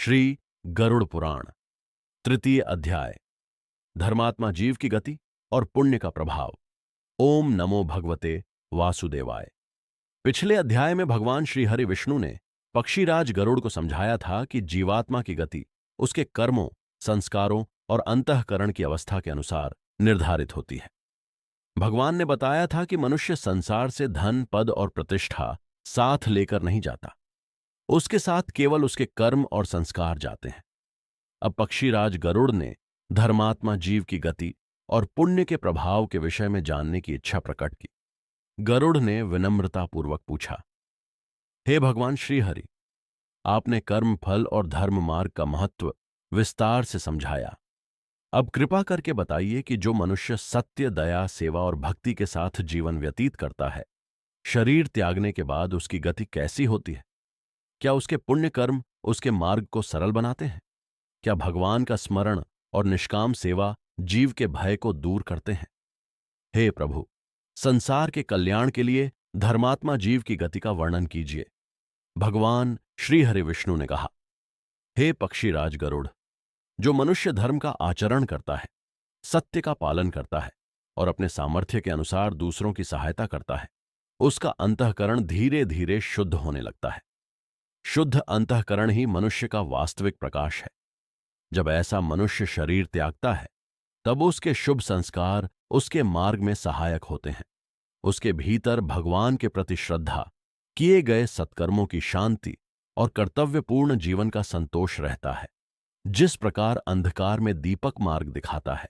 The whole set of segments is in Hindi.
श्री गरुड़ पुराण तृतीय अध्याय। धर्मात्मा जीव की गति और पुण्य का प्रभाव। ओम नमो भगवते वासुदेवाय। पिछले अध्याय में भगवान श्री हरि विष्णु ने पक्षीराज गरुड़ को समझाया था कि जीवात्मा की गति उसके कर्मों, संस्कारों और अंतःकरण की अवस्था के अनुसार निर्धारित होती है। भगवान ने बताया था कि मनुष्य संसार से धन, पद और प्रतिष्ठा साथ लेकर नहीं जाता, उसके साथ केवल उसके कर्म और संस्कार जाते हैं। अब पक्षीराज गरुड़ ने धर्मात्मा जीव की गति और पुण्य के प्रभाव के विषय में जानने की इच्छा प्रकट की। गरुड़ ने विनम्रतापूर्वक पूछा, हे भगवान श्रीहरि, आपने कर्म, फल और धर्म मार्ग का महत्व विस्तार से समझाया। अब कृपा करके बताइए कि जो मनुष्य सत्य, दया, सेवा और भक्ति के साथ जीवन व्यतीत करता है, शरीर त्यागने के बाद उसकी गति कैसी होती है? क्या उसके पुण्य कर्म उसके मार्ग को सरल बनाते हैं? क्या भगवान का स्मरण और निष्काम सेवा जीव के भय को दूर करते हैं? हे प्रभु, संसार के कल्याण के लिए धर्मात्मा जीव की गति का वर्णन कीजिए। भगवान श्री हरि विष्णु ने कहा, हे पक्षीराज गरुड़, जो मनुष्य धर्म का आचरण करता है, सत्य का पालन करता है और अपने सामर्थ्य के अनुसार दूसरों की सहायता करता है, उसका अंतःकरण धीरे धीरे शुद्ध होने लगता है। शुद्ध अंतःकरण ही मनुष्य का वास्तविक प्रकाश है। जब ऐसा मनुष्य शरीर त्यागता है, तब उसके शुभ संस्कार उसके मार्ग में सहायक होते हैं। उसके भीतर भगवान के प्रति श्रद्धा, किए गए सत्कर्मों की शांति और कर्तव्यपूर्ण जीवन का संतोष रहता है। जिस प्रकार अंधकार में दीपक मार्ग दिखाता है,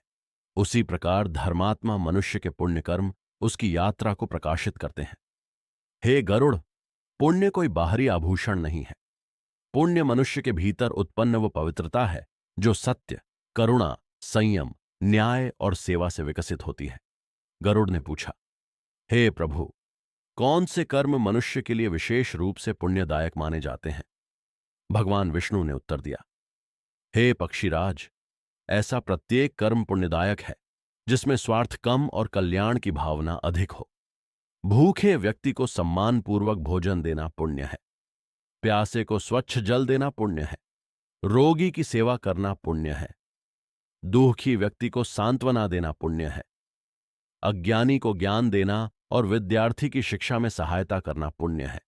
उसी प्रकार धर्मात्मा मनुष्य के पुण्य कर्म उसकी यात्रा को प्रकाशित करते हैं। हे गरुड़, पुण्य कोई बाहरी आभूषण नहीं है। पुण्य मनुष्य के भीतर उत्पन्न वो पवित्रता है जो सत्य, करुणा, संयम, न्याय और सेवा से विकसित होती है। गरुड़ ने पूछा, हे प्रभु, कौन से कर्म मनुष्य के लिए विशेष रूप से पुण्यदायक माने जाते हैं? भगवान विष्णु ने उत्तर दिया, हे पक्षीराज, ऐसा प्रत्येक कर्म पुण्यदायक है जिसमें स्वार्थ कम और कल्याण की भावना अधिक हो। भूखे व्यक्ति को सम्मानपूर्वक भोजन देना पुण्य है। प्यासे को स्वच्छ जल देना पुण्य है। रोगी की सेवा करना पुण्य है। दुखी व्यक्ति को सांत्वना देना पुण्य है। अज्ञानी को ज्ञान देना और विद्यार्थी की शिक्षा में सहायता करना पुण्य है।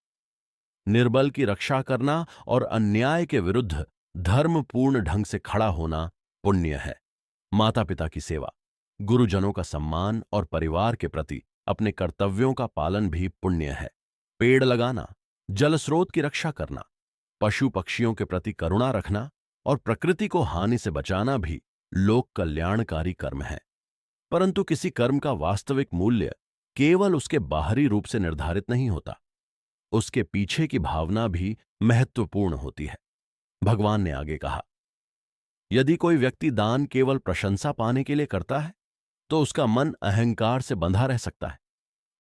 निर्बल की रक्षा करना और अन्याय के विरुद्ध धर्मपूर्ण ढंग से खड़ा होना पुण्य है। माता पिता की सेवा, गुरुजनों का सम्मान और परिवार के प्रति अपने कर्तव्यों का पालन भी पुण्य है। पेड़ लगाना, जल स्रोत की रक्षा करना, पशु पक्षियों के प्रति करुणा रखना और प्रकृति को हानि से बचाना भी लोक कल्याणकारी कर्म है। परंतु किसी कर्म का वास्तविक मूल्य केवल उसके बाहरी रूप से निर्धारित नहीं होता, उसके पीछे की भावना भी महत्वपूर्ण होती है। भगवान ने आगे कहा, यदि कोई व्यक्ति दान केवल प्रशंसा पाने के लिए करता है, तो उसका मन अहंकार से बंधा रह सकता है।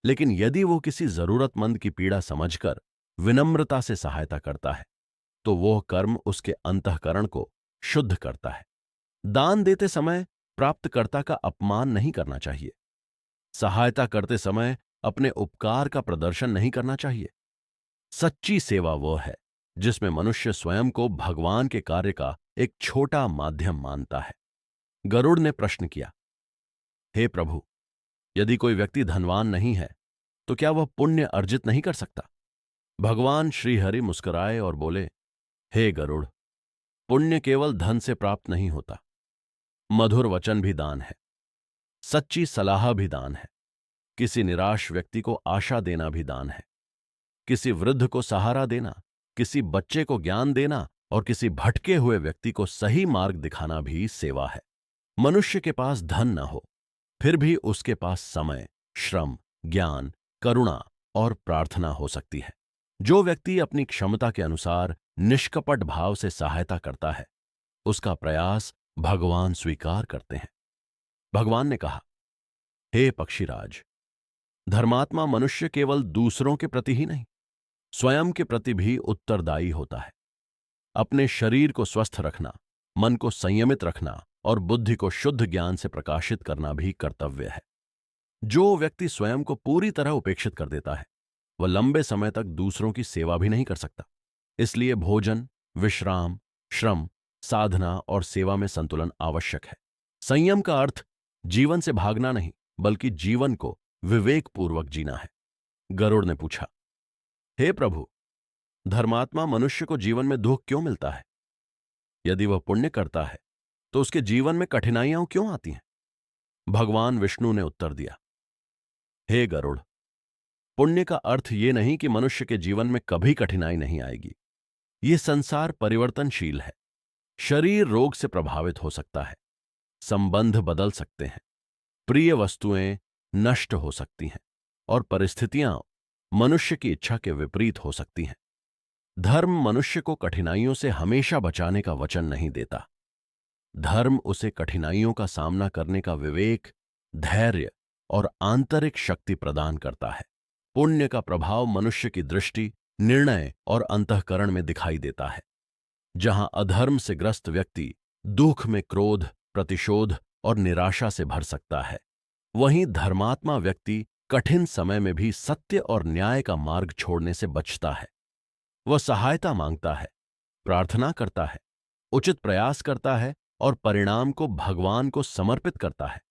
लेकिन यदि वो किसी जरूरतमंद की पीड़ा समझकर विनम्रता से सहायता करता है, तो वह कर्म उसके अंतःकरण को शुद्ध करता है। दान देते समय प्राप्तकर्ता का अपमान नहीं करना चाहिए। सहायता करते समय अपने उपकार का प्रदर्शन नहीं करना चाहिए। सच्ची सेवा वह है जिसमें मनुष्य स्वयं को भगवान के कार्य का एक छोटा माध्यम मानता है। गरुड़ ने प्रश्न किया, हे प्रभु, यदि कोई व्यक्ति धनवान नहीं है, तो क्या वह पुण्य अर्जित नहीं कर सकता? भगवान श्रीहरि मुस्कुराए और बोले, हे गरुड़, पुण्य केवल धन से प्राप्त नहीं होता। मधुर वचन भी दान है, सच्ची सलाह भी दान है, किसी निराश व्यक्ति को आशा देना भी दान है, किसी वृद्ध को सहारा देना, किसी बच्चे को ज्ञान देना और किसी भटके हुए व्यक्ति को सही मार्ग दिखाना भी सेवा है। मनुष्य के पास धन न हो, फिर भी उसके पास समय, श्रम, ज्ञान, करुणा और प्रार्थना हो सकती है। जो व्यक्ति अपनी क्षमता के अनुसार निष्कपट भाव से सहायता करता है, उसका प्रयास भगवान स्वीकार करते हैं। भगवान ने कहा, हे पक्षीराज, धर्मात्मा मनुष्य केवल दूसरों के प्रति ही नहीं, स्वयं के प्रति भी उत्तरदायी होता है। अपने शरीर को स्वस्थ रखना, मन को संयमित रखना और बुद्धि को शुद्ध ज्ञान से प्रकाशित करना भी कर्तव्य है। जो व्यक्ति स्वयं को पूरी तरह उपेक्षित कर देता है, वह लंबे समय तक दूसरों की सेवा भी नहीं कर सकता। इसलिए भोजन, विश्राम, श्रम, साधना और सेवा में संतुलन आवश्यक है। संयम का अर्थ जीवन से भागना नहीं, बल्कि जीवन को विवेकपूर्वक जीना है। गरुड़ ने पूछा, हे प्रभु, धर्मात्मा मनुष्य को जीवन में दुख क्यों मिलता है? यदि वह पुण्य करता है तो उसके जीवन में कठिनाइयां क्यों आती हैं? भगवान विष्णु ने उत्तर दिया, हे गरुड़, पुण्य का अर्थ ये नहीं कि मनुष्य के जीवन में कभी कठिनाई नहीं आएगी। ये संसार परिवर्तनशील है। शरीर रोग से प्रभावित हो सकता है, संबंध बदल सकते हैं, प्रिय वस्तुएं नष्ट हो सकती हैं और परिस्थितियां मनुष्य की इच्छा के विपरीत हो सकती हैं। धर्म मनुष्य को कठिनाइयों से हमेशा बचाने का वचन नहीं देता। धर्म उसे कठिनाइयों का सामना करने का विवेक, धैर्य और आंतरिक शक्ति प्रदान करता है। पुण्य का प्रभाव मनुष्य की दृष्टि, निर्णय और अंतःकरण में दिखाई देता है। जहां अधर्म से ग्रस्त व्यक्ति दुख में क्रोध, प्रतिशोध और निराशा से भर सकता है, वहीं धर्मात्मा व्यक्ति कठिन समय में भी सत्य और न्याय का मार्ग छोड़ने से बचता है। वह सहायता मांगता है, प्रार्थना करता है, उचित प्रयास करता है और परिणाम को भगवान को समर्पित करता है।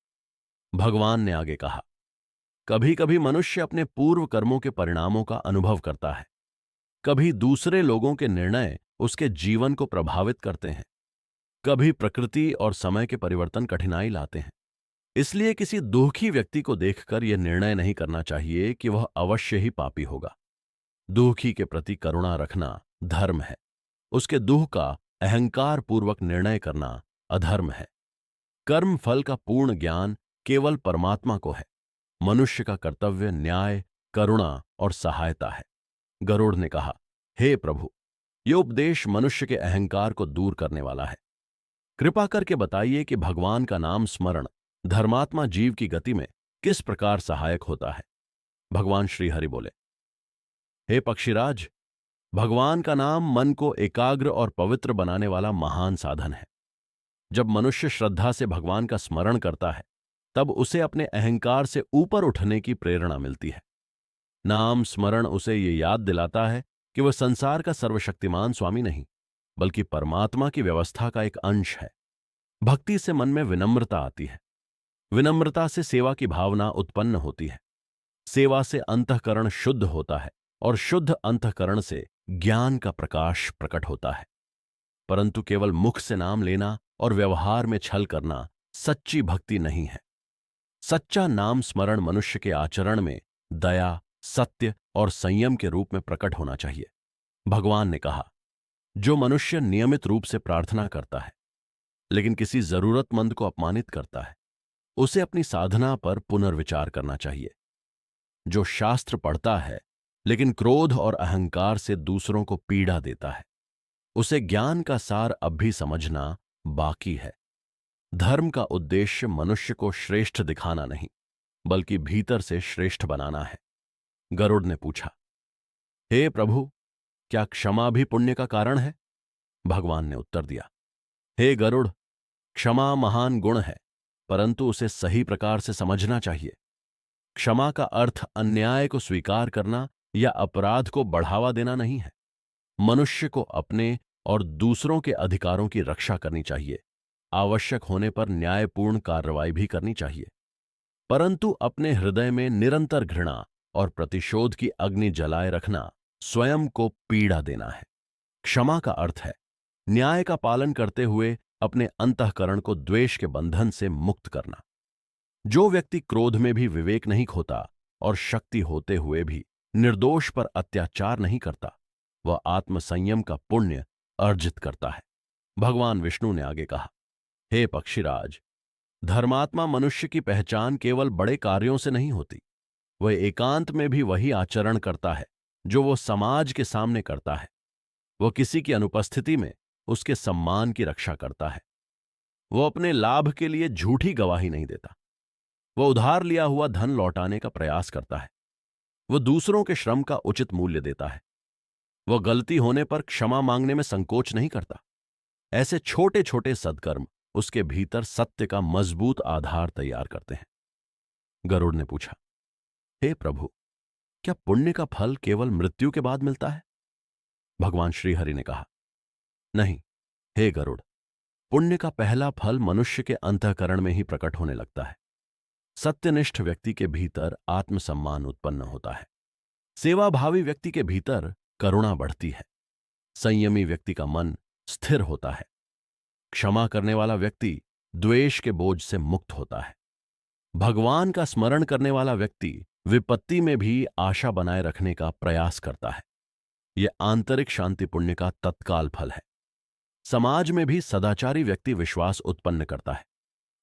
भगवान ने आगे कहा, कभी कभी मनुष्य अपने पूर्व कर्मों के परिणामों का अनुभव करता है। कभी दूसरे लोगों के निर्णय उसके जीवन को प्रभावित करते हैं। कभी प्रकृति और समय के परिवर्तन कठिनाई लाते हैं। इसलिए किसी दुखी व्यक्ति को देखकर यह निर्णय नहीं करना चाहिए कि वह अवश्य ही पापी होगा। दुखी के प्रति करुणा रखना धर्म है। उसके दुख का अहंकार पूर्वक निर्णय करना अधर्म है। कर्म फल का पूर्ण ज्ञान केवल परमात्मा को है। मनुष्य का कर्तव्य न्याय, करुणा और सहायता है। गरुड़ ने कहा, हे प्रभु, यह उपदेश मनुष्य के अहंकार को दूर करने वाला है। कृपा करके बताइए कि भगवान का नाम स्मरण धर्मात्मा जीव की गति में किस प्रकार सहायक होता है। भगवान श्री हरि बोले, हे पक्षीराज, भगवान का नाम मन को एकाग्र और पवित्र बनाने वाला महान साधन है। जब मनुष्य श्रद्धा से भगवान का स्मरण करता है, तब उसे अपने अहंकार से ऊपर उठने की प्रेरणा मिलती है। नाम स्मरण उसे ये याद दिलाता है कि वह संसार का सर्वशक्तिमान स्वामी नहीं, बल्कि परमात्मा की व्यवस्था का एक अंश है। भक्ति से मन में विनम्रता आती है। विनम्रता से सेवा की भावना उत्पन्न होती है। सेवा से अंतःकरण शुद्ध होता है और शुद्ध अंतःकरण से ज्ञान का प्रकाश प्रकट होता है। परंतु केवल मुख से नाम लेना और व्यवहार में छल करना सच्ची भक्ति नहीं है। सच्चा नाम स्मरण मनुष्य के आचरण में दया, सत्य और संयम के रूप में प्रकट होना चाहिए। भगवान ने कहा, जो मनुष्य नियमित रूप से प्रार्थना करता है लेकिन किसी जरूरतमंद को अपमानित करता है, उसे अपनी साधना पर पुनर्विचार करना चाहिए। जो शास्त्र पढ़ता है लेकिन क्रोध और अहंकार से दूसरों को पीड़ा देता है, उसे ज्ञान का सार अब भी समझना बाकी है। धर्म का उद्देश्य मनुष्य को श्रेष्ठ दिखाना नहीं, बल्कि भीतर से श्रेष्ठ बनाना है। गरुड़ ने पूछा, हे प्रभु, क्या क्षमा भी पुण्य का कारण है? भगवान ने उत्तर दिया, हे गरुड़, क्षमा महान गुण है, परंतु उसे सही प्रकार से समझना चाहिए। क्षमा का अर्थ अन्याय को स्वीकार करना या अपराध को बढ़ावा देना नहीं है। मनुष्य को अपने और दूसरों के अधिकारों की रक्षा करनी चाहिए। आवश्यक होने पर न्यायपूर्ण कार्रवाई भी करनी चाहिए, परंतु अपने हृदय में निरंतर घृणा और प्रतिशोध की अग्नि जलाए रखना स्वयं को पीड़ा देना है। क्षमा का अर्थ है न्याय का पालन करते हुए अपने अंतःकरण को द्वेष के बंधन से मुक्त करना। जो व्यक्ति क्रोध में भी विवेक नहीं खोता और शक्ति होते हुए भी निर्दोष पर अत्याचार नहीं करता, वह आत्मसंयम का पुण्य अर्जित करता है। भगवान विष्णु ने आगे कहा, हे पक्षीराज, धर्मात्मा मनुष्य की पहचान केवल बड़े कार्यों से नहीं होती। वह एकांत में भी वही आचरण करता है जो वो समाज के सामने करता है। वह किसी की अनुपस्थिति में उसके सम्मान की रक्षा करता है। वह अपने लाभ के लिए झूठी गवाही नहीं देता। वह उधार लिया हुआ धन लौटाने का प्रयास करता है। वह दूसरों के श्रम का उचित मूल्य देता है। वह गलती होने पर क्षमा मांगने में संकोच नहीं करता। ऐसे छोटे छोटे सद्कर्म उसके भीतर सत्य का मजबूत आधार तैयार करते हैं। गरुड़ ने पूछा, हे प्रभु, क्या पुण्य का फल केवल मृत्यु के बाद मिलता है? भगवान श्रीहरि ने कहा, नहीं, हे गरुड़, पुण्य का पहला फल मनुष्य के अंतःकरण में ही प्रकट होने लगता है। सत्यनिष्ठ व्यक्ति के भीतर आत्मसम्मान उत्पन्न होता है। सेवाभावी व्यक्ति के भीतर करुणा बढ़ती है। संयमी व्यक्ति का मन स्थिर होता है। क्षमा करने वाला व्यक्ति द्वेष के बोझ से मुक्त होता है। भगवान का स्मरण करने वाला व्यक्ति विपत्ति में भी आशा बनाए रखने का प्रयास करता है। यह आंतरिक शांति पुण्य का तत्काल फल है। समाज में भी सदाचारी व्यक्ति विश्वास उत्पन्न करता है।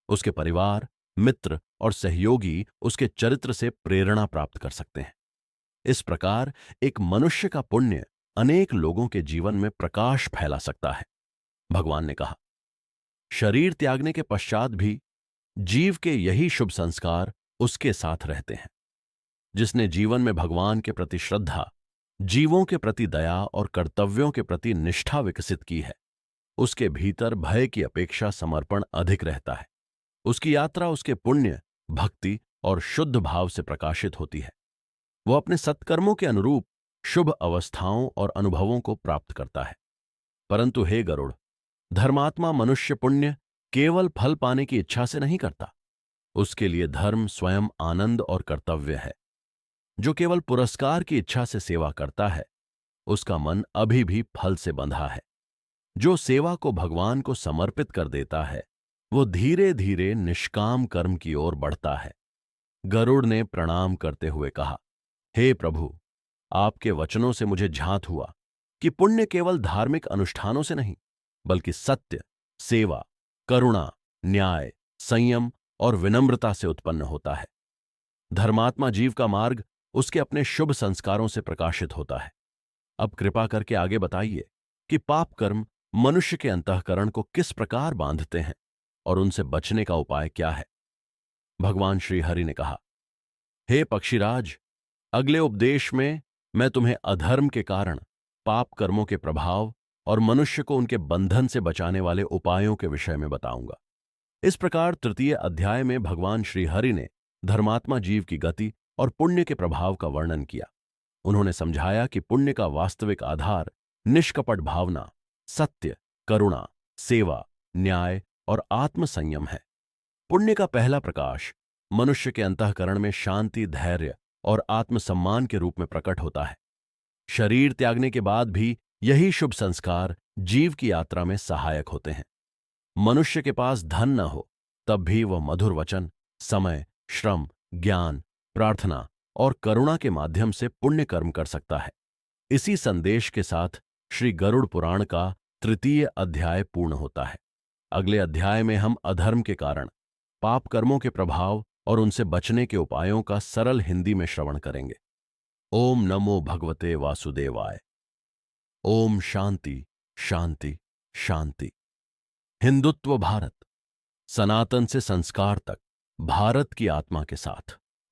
उसके परिवार, मित्र और सहयोगी उसके चरित्र से प्रेरणा प्राप्त कर सकते हैं। इस प्रकार एक मनुष्य का पुण्य अनेक लोगों के जीवन में प्रकाश फैला सकता है। भगवान ने कहा, शरीर त्यागने के पश्चात भी जीव के यही शुभ संस्कार उसके साथ रहते हैं। जिसने जीवन में भगवान के प्रति श्रद्धा, जीवों के प्रति दया और कर्तव्यों के प्रति निष्ठा विकसित की है, उसके भीतर भय की अपेक्षा समर्पण अधिक रहता है। उसकी यात्रा उसके पुण्य, भक्ति और शुद्ध भाव से प्रकाशित होती है। वो अपने सत्कर्मों के अनुरूप शुभ अवस्थाओं और अनुभवों को प्राप्त करता है। परंतु हे गरुड़, धर्मात्मा मनुष्य पुण्य केवल फल पाने की इच्छा से नहीं करता। उसके लिए धर्म स्वयं आनंद और कर्तव्य है। जो केवल पुरस्कार की इच्छा से सेवा करता है, उसका मन अभी भी फल से बंधा है। जो सेवा को भगवान को समर्पित कर देता है, वो धीरे धीरे निष्काम कर्म की ओर बढ़ता है। गरुड़ ने प्रणाम करते हुए कहा, हे प्रभु, आपके वचनों से मुझे झांत हुआ कि पुण्य केवल धार्मिक अनुष्ठानों से नहीं, बल्कि सत्य, सेवा, करुणा, न्याय, संयम और विनम्रता से उत्पन्न होता है। धर्मात्मा जीव का मार्ग उसके अपने शुभ संस्कारों से प्रकाशित होता है। अब कृपा करके आगे बताइए कि पाप कर्म मनुष्य के अंतःकरण को किस प्रकार बांधते हैं और उनसे बचने का उपाय क्या है। भगवान श्री हरि ने कहा, हे पक्षीराज, अगले उपदेश में मैं तुम्हें अधर्म के कारण, पाप कर्मों के प्रभाव और मनुष्य को उनके बंधन से बचाने वाले उपायों के विषय में बताऊंगा। इस प्रकार तृतीय अध्याय में भगवान श्री हरि ने धर्मात्मा जीव की गति और पुण्य के प्रभाव का वर्णन किया। उन्होंने समझाया कि पुण्य का वास्तविक आधार निष्कपट भावना, सत्य, करुणा, सेवा, न्याय और आत्मसंयम है। पुण्य का पहला प्रकाश मनुष्य के अंतःकरण में शांति, धैर्य और आत्मसम्मान के रूप में प्रकट होता है। शरीर त्यागने के बाद भी यही शुभ संस्कार जीव की यात्रा में सहायक होते हैं। मनुष्य के पास धन न हो, तब भी वह मधुर वचन, समय, श्रम, ज्ञान, प्रार्थना और करुणा के माध्यम से पुण्य कर्म कर सकता है। इसी संदेश के साथ श्री गरुड़ पुराण का तृतीय अध्याय पूर्ण होता है। अगले अध्याय में हम अधर्म के कारण, पाप कर्मों के प्रभाव और उनसे बचने के उपायों का सरल हिंदी में श्रवण करेंगे। ओम नमो भगवते वासुदेवाय। ओम शांति शांति शांति। हिंदुत्व भारत, सनातन से संस्कार तक, भारत की आत्मा के साथ।